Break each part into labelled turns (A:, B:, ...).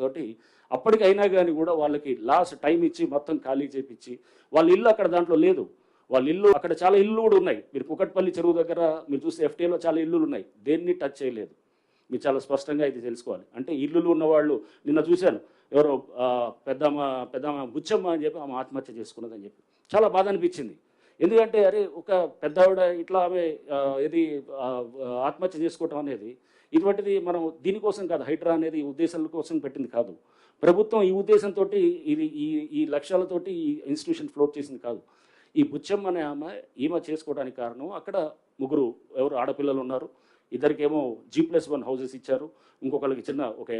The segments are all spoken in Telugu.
A: తోటి అప్పటికైనా కానీ కూడా వాళ్ళకి లాస్ట్ టైం ఇచ్చి మొత్తం ఖాళీ చేపించి వాళ్ళ ఇల్లు అక్కడ దాంట్లో లేదు. వాళ్ళ ఇల్లు అక్కడ చాలా ఇల్లు కూడా ఉన్నాయి. మీరు కుకట్పల్లి చెరువు దగ్గర మీరు చూస్తే ఎఫ్టీఏలో చాలా ఇల్లులు ఉన్నాయి. దేన్ని టచ్ చేయలేదు. మీరు చాలా స్పష్టంగా ఇది తెలుసుకోవాలి. అంటే ఇల్లులు ఉన్నవాళ్ళు నిన్న చూశాను, ఎవరో పెద్దమ్మ బుచ్చమ్మ అని చెప్పి ఆమె ఆత్మహత్య చేసుకున్నదని చెప్పి చాలా బాధ అనిపించింది. ఎందుకంటే అరే ఒక పెద్దవిడ ఇట్లా ఆమె ఇది ఆత్మహత్య చేసుకోవటం అనేది ఇటువంటిది మనం దీనికోసం కాదు, హైడ్రా అనేది ఉద్దేశాల కోసం పెట్టింది కాదు. ప్రభుత్వం ఈ ఉద్దేశంతో ఇది ఈ లక్ష్యాలతోటి ఈ ఇన్స్టిట్యూషన్ ఫ్లోట్ చేసింది కాదు. ఈ బుచ్చమ్మ అనే ఈమె చేసుకోవడానికి కారణం అక్కడ ముగ్గురు ఎవరు ఆడపిల్లలు ఉన్నారు. ఇద్దరికేమో G+1 హౌసెస్ ఇచ్చారు, ఇంకొకరికి చిన్న ఒక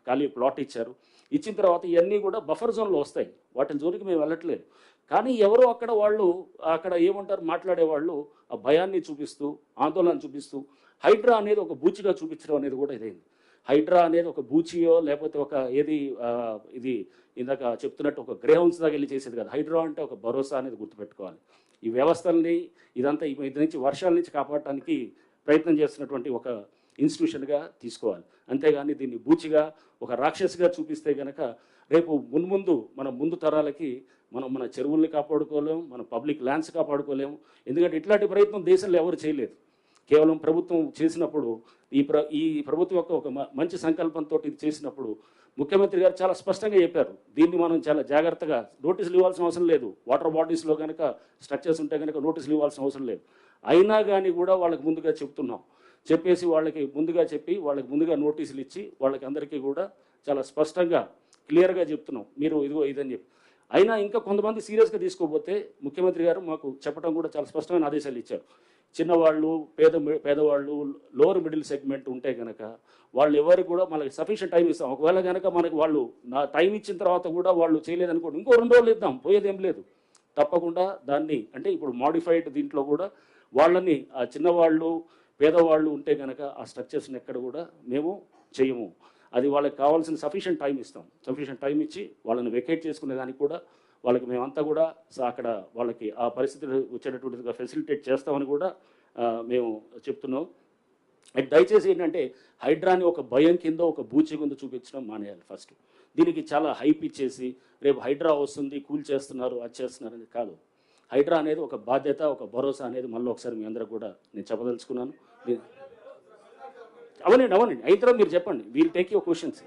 A: ఖాళీ ప్లాట్ ఇచ్చారు. ఇచ్చిన తర్వాత ఇవన్నీ కూడా బఫర్ జోన్లో వస్తాయి, వాటిని జోలికి మేము వెళ్ళట్లేదు. కానీ ఎవరో అక్కడ ఏమంటారు మాట్లాడేవాళ్ళు ఆ భయాన్ని చూపిస్తూ ఆందోళన చూపిస్తూ హైడ్రా అనేది ఒక బూచిగా చూపించడం అనేది కూడా ఇదైంది. హైడ్రా అనేది ఒక బూచియో లేకపోతే ఒక ఇది ఇందాక చెప్తున్నట్టు ఒక గ్రేహౌన్స్ దాకా వెళ్ళి చేసేది కాదు. హైడ్రా అంటే ఒక భరోసా అనేది గుర్తుపెట్టుకోవాలి. ఈ వ్యవస్థల్ని ఇదంతా ఇది నుంచి వర్షాల నుంచి కాపాడటానికి ప్రయత్నం చేస్తున్నటువంటి ఒక ఇన్స్టిట్యూషన్గా తీసుకోవాలి. అంతేగాని దీన్ని బూచిగా ఒక రాక్షసిగా చూపిస్తే కనుక రేపు మన ముందు తరాలకి మన చెరువుల్ని కాపాడుకోలేము, మన పబ్లిక్ ల్యాండ్స్ కాపాడుకోలేము. ఎందుకంటే ఇట్లాంటి ప్రయత్నం దేశంలో ఎవరు చేయలేదు. కేవలం ప్రభుత్వం చేసినప్పుడు ఈ ప్రభుత్వం యొక్క ఒక మంచి సంకల్పంతో ఇది చేసినప్పుడు ముఖ్యమంత్రి గారు చాలా స్పష్టంగా చెప్పారు, దీన్ని మనం చాలా జాగ్రత్తగా నోటీసులు ఇవ్వాల్సిన అవసరం లేదు. వాటర్ బాడీస్లో కనుక స్ట్రక్చర్స్ ఉంటే కనుక నోటీసులు ఇవ్వాల్సిన అవసరం లేదు. అయినా కానీ కూడా వాళ్ళకి ముందుగా చెప్తున్నాం, చెప్పేసి వాళ్ళకి ముందుగా నోటీసులు ఇచ్చి వాళ్ళకి అందరికీ కూడా చాలా స్పష్టంగా క్లియర్గా చెప్తున్నాం, మీరు ఇదిగో ఇదని చెప్పి. అయినా ఇంకా కొంతమంది సీరియస్గా తీసుకోకపోతే ముఖ్యమంత్రి గారు మాకు చెప్పడం కూడా చాలా స్పష్టమైన ఆదేశాలు ఇచ్చారు. చిన్నవాళ్ళు, పేదవాళ్ళు, లోవర్ మిడిల్ సెగ్మెంట్ ఉంటే కనుక వాళ్ళు ఎవరికి కూడా మనకి సఫిషియెంట్ టైం ఇస్తాం. ఒకవేళ కనుక మనకి వాళ్ళు టైం ఇచ్చిన తర్వాత కూడా వాళ్ళు చేయలేదనుకోండి, ఇంకో 2 రోజులు ఇద్దాం, పోయేదేం లేదు. తప్పకుండా దాన్ని అంటే ఇప్పుడు మాడిఫైడ్ దీంట్లో కూడా వాళ్ళని ఆ చిన్నవాళ్ళు పేదవాళ్ళు ఉంటే కనుక ఆ స్ట్రక్చర్స్ని ఎక్కడ కూడా మేము చేయము. అది వాళ్ళకి కావాల్సిన సఫిషియెంట్ టైం ఇస్తాం. సఫిషియెంట్ టైం ఇచ్చి వాళ్ళని వెకేట్ చేసుకునే దానికి కూడా వాళ్ళకి మేమంతా కూడా అక్కడ వాళ్ళకి ఆ పరిస్థితులు వచ్చేటటువంటిగా ఫెసిలిటేట్ చేస్తామని కూడా మేము చెప్తున్నాం. దయచేసి ఏంటంటే హైడ్రాని ఒక భయం కింద ఒక బూచి కింద చూపించడం మానేయాలి. ఫస్ట్ దీనికి చాలా హైప్ ఇచ్చేసి రేపు హైడ్రా వస్తుంది, కూల్ చేస్తున్నారు, అది చేస్తున్నారు అనేది కాదు. హైడ్రా అనేది ఒక బాధ్యత, ఒక భరోసా అనేది మళ్ళీ ఒకసారి మీ అందరూ కూడా నేను చెప్పదలుచుకున్నాను. అవనండి అయిన తర్వాత మీరు చెప్పండి, వీల్ టేక్ యువర్ క్వశ్చన్స్.